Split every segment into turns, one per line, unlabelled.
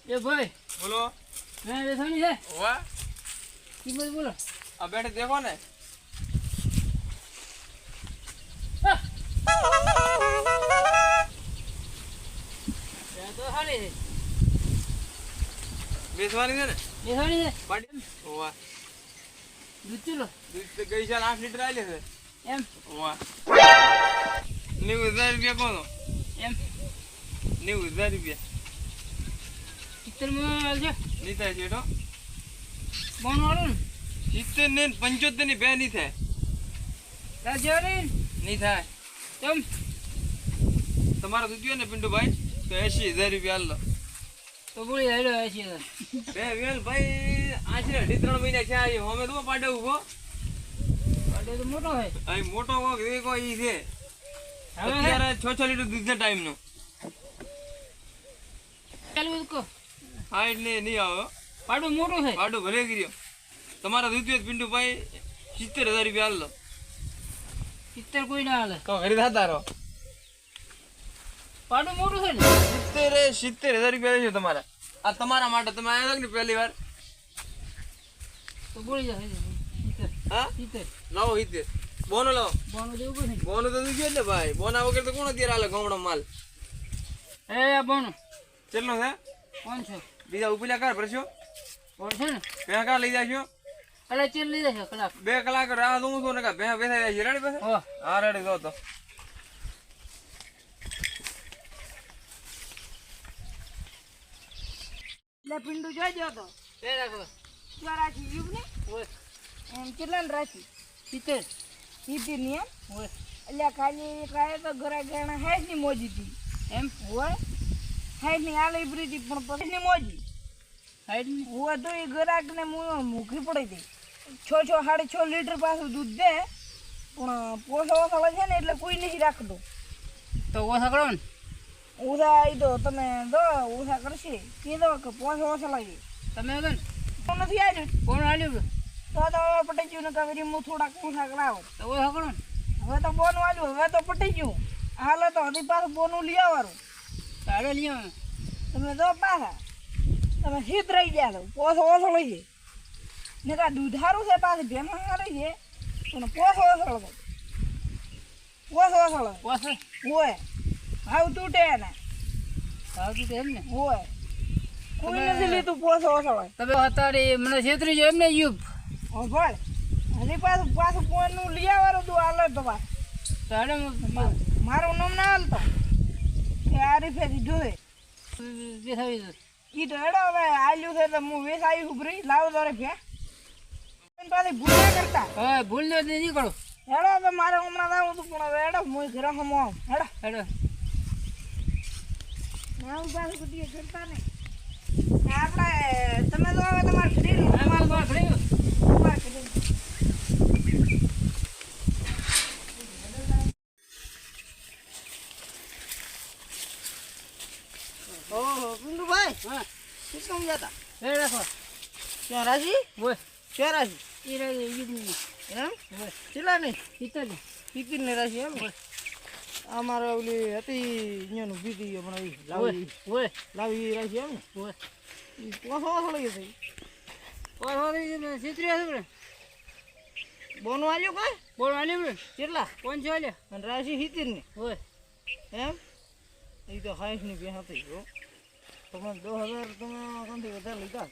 એ ભાઈ
બોલો
મેં બેસવાની છે
વાહ
કિંમત બોલો
આ બેઠે દેખો ને
તો હાલે છે
બેસવાની છે ને
બેસવાની છે
પાડી વાહ
દૂધ ચૂલો
દૂધ તો ગઈ સાલ 8 લીટર આલે છે
એમ
વાહ 90,000 રૂપિયા કોનો
એમ
90,000 રૂપિયા
ચિત્તરમાં આવજો
નહીં થાય છેઠો
બોન વાળું
70 ને 75 ની બે નહીં થાય
રાજ્ય
નહીં થાય
કેમ
તમારા દૂધ ને પિન્ટુભાઈ તો 80,000 રૂપિયા આલો
તો બોલી હેડો છે
બે વેલ ભાઈ આશરે 3 મહિના છે આ અમે તો પાડે ઉભો
પાડે તો મોટો હોય
અહીં મોટો કોક દેખો ઈ છે
હવે
અત્યારે 6 લીટર દૂધ ના ટાઈમ નો
ચાલુ કો
હાઈટ ને નહીં આવે
પાડું મોટું છે
પાડો ભલે કર્યો તમારા દૂધ પિન્ટુભાઈ 70,000 રૂપિયા આલો
ચિત્તર કોઈ ના હાલે
તો ઘરે થતા રહો
પાડું મોટું છે ને
70,000 રૂપિયા લેજો તમારા આ તમારા માટે તમે આવ્યા ને પહેલી વાર
તો બોલી જા ચિત્તર
હા
ચિત્તર
લાવો ઈતે બોનો લાવો
બોનો દેવું પડે
બોનો તો દીધો એટલે ભાઈ બોના વગર તો કોણ અત્યારે હાલે ગામડો માલ
એ બોનો
કેટલો છે
500
બીજા ઉપીલા કર ભરશો
બોલ છે ને
ભેં કા લઈ જાશો
કલાક ચેર લઈ જશે કલાક
2 કલાક રાહ દઉં છું ને કા ભેં બેસાઈ જાય રેડી પાસે
હો
હા રેડી દો તો
એટલે પિંડુ જોજો તો
એ રાખો
શું રાખી યુગ ને
ઓય
એમ કેટલા રાખી
ચિત્તર
સીધી ની એમ
ઓય
એટલે ખાલી કાય તો ઘરે ગણા હાઈટ ની મોજી હતી
એમ
હોય હાઈટ ની આલે ઇબ્રી હતી પણ પછી ની મોજી
હાઈટ ની
હોય તો એ ગરાક ને મૂકી પડી હતી 6.5 લીટર પાછું દૂધ દે પણ પોસો ઓછો છે ને એટલે કોઈ નહીં રાખતો
તો ઓછા કરો ને
ઉધા આવી તો તમે દો ઉધા કરશે કીધો કે પોસો ઓછો લાગે
તમે હતો ને
તો નથી આવ્યું
કોણ હાલ્યું
તો પટી ગયું ને કાવેરી હું થોડાક ઉધા કરાવો
તો ઓછા કરો ને
હવે તો બોન વાળ્યું હવે તો પટી ગયું હાલો તો હજી પાછું બોનું લઈ આવવાનું
તારે લઈ આવે
તમે દો પાછા તમે સીધ રહી ગયા છો પોસો ઓછો લઈ જાય ને કા દૂધ સારું છે પાછું ભેમાં સારી છે પણ પોસો ઓછો લગો પોસો ઓછો લગો
ઓછા
હોય ભાવ તૂટે ને
આવતું તો એમ ને
હોય કોઈ નથી લીધું પોસો ઓછો લગો
તમે અત્યારે મને છેતરી જો એમ ને યુગ
ઓ ભાઈ હજી પાછું પોનું લઈ આવવાનું તું હાલો તો પાછું
તારે
મારું નામ ના હાલતો એ આ રીતે જોયે
બેસાવી દો
ઈ તો હેડો હવે આલ્યું છે તો હું વેસ આવી ઉભરી લાવ દોરે ભે પાછી ભૂલ ના કરતા
હવે ભૂલ ને નહીં કરો
હેડો હવે મારે હમણાં આવું હતું પણ હવે હેડો હું ઘરે હમો આવું હેડો
હેડો
આવું પાછું કદી કરતા નહીં આપણે તમે તો હવે તમારે ઘરે
અમારે બહાર ખરી
તમારે ઘરે ઓહો પિંડુ ભાઈ
હા
કેટલું જતા
એ રાખો
ક્યાં રાશી
ઓય
ક્યાં રાશી
એ રહી યુગની
એમ
ઓય
કેટલા નહીં
ચિત્તર ને
ટિકિટ ને રાશી એમ અમારે ઓલી હતી અહીંયાનું બીજી હમણાં
ઓય
લાવી
ઓય
લાવી રાશી એમ ને
ઓય
પોસો ઓછો લઈ ગઈ
ઓય છેતરી હશે
બોનું આલ્યું કઈ
બોલ હાલ્યું ને
કેટલા
500 હાલ્યા
અને રાશી હિતીર ને
ઓય
એમ એ તો 60 ની બે હતી જો તમે 10,000 તમે કોણથી વધારે લીધા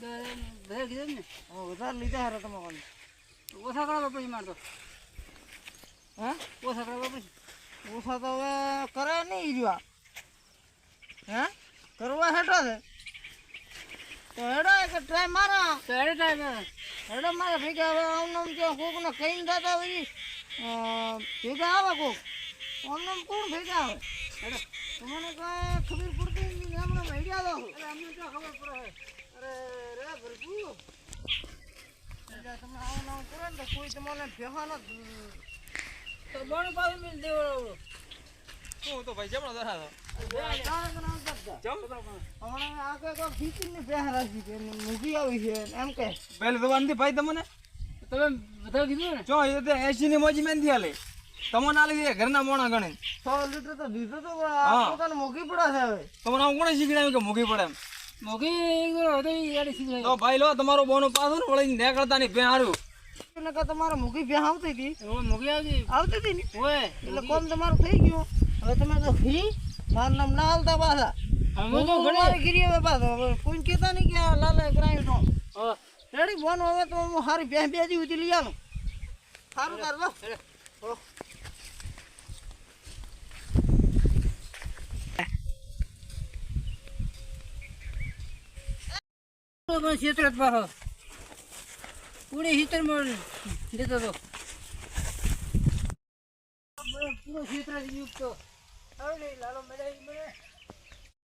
બધા કીધું ને
વધારે લીધા હારે તમે કોણ
ઓછા કરવા પછી મારતો
હા
ઓછા કરવા પછી
ઓછા તો હવે કરે નહીં રહ્યો હે કરવા હેઠો છે તો હેડો એક ટ્રાય મારો
તો હેડે ટાઈમ
હેડો મારે ભેગા હવે આમ ત્યાં કોકને કહીને જતા પછી ભેગા આવે કોક આમ કોણ ભેગા આવે
હેડો
તમને કઈ ખબર પડતી નહીં હમણાં ભેગા દો
અમને તો ખબર પડે
અરે રે ભરપૂ એટલે તમે આવું કરો ને તો કોઈ તમને ભેહાનો
તો બોણ પાછું મિલ દેવો
શું તો ભાઈ જમણો દરાતો
હમણાં આ કોઈ ભીતીની પહેરા રાખી છે મૂકી આવી છે એમ કે
પહેલે તો વાંધી ભાઈ તમને
તમે બધા કીધું ને
જો એ તો 80 ની મોજી મેં થી હાલે તમને આલી દે ઘરના મોણા ગણે
100 લીટર તો દીધું તો
હા.
પોતાને મોઘી પડે છે હવે
તમને આવું કોણે શીખડાવ્યું કે મોઘી પડે એમ
મોઘી એક દર હતી યાર શીખવાય
તો ભાઈ લો તમારો બોનો પાછો ને વળી નીકળતા નહીં બે હારું
નકર તમારે મોઘી ભે આવતી હતી ઓ મોઘી આવતી હતી ને ઓય એટલે
કોમ તમારું થઈ ગયું હવે તમે તો ફી મારું નામ ના હાલતા પાછા
અમે તો
હું મારી ગીરી હવે પાછો હવે કોઈ કહેતા નહીં કે આ લાલે કરાયું તો
હા
રેડી બોન હવે તો હું હારી બે બે દી ઉધી લઈ આવું સારું કરજો
પણ ક્ષેત્ર જ પાછો પૂરી હિતરમાં દેતો તો પૂરો ક્ષેત્ર જ યુક્ત હવે નહીં લાલો મેળાવી મળે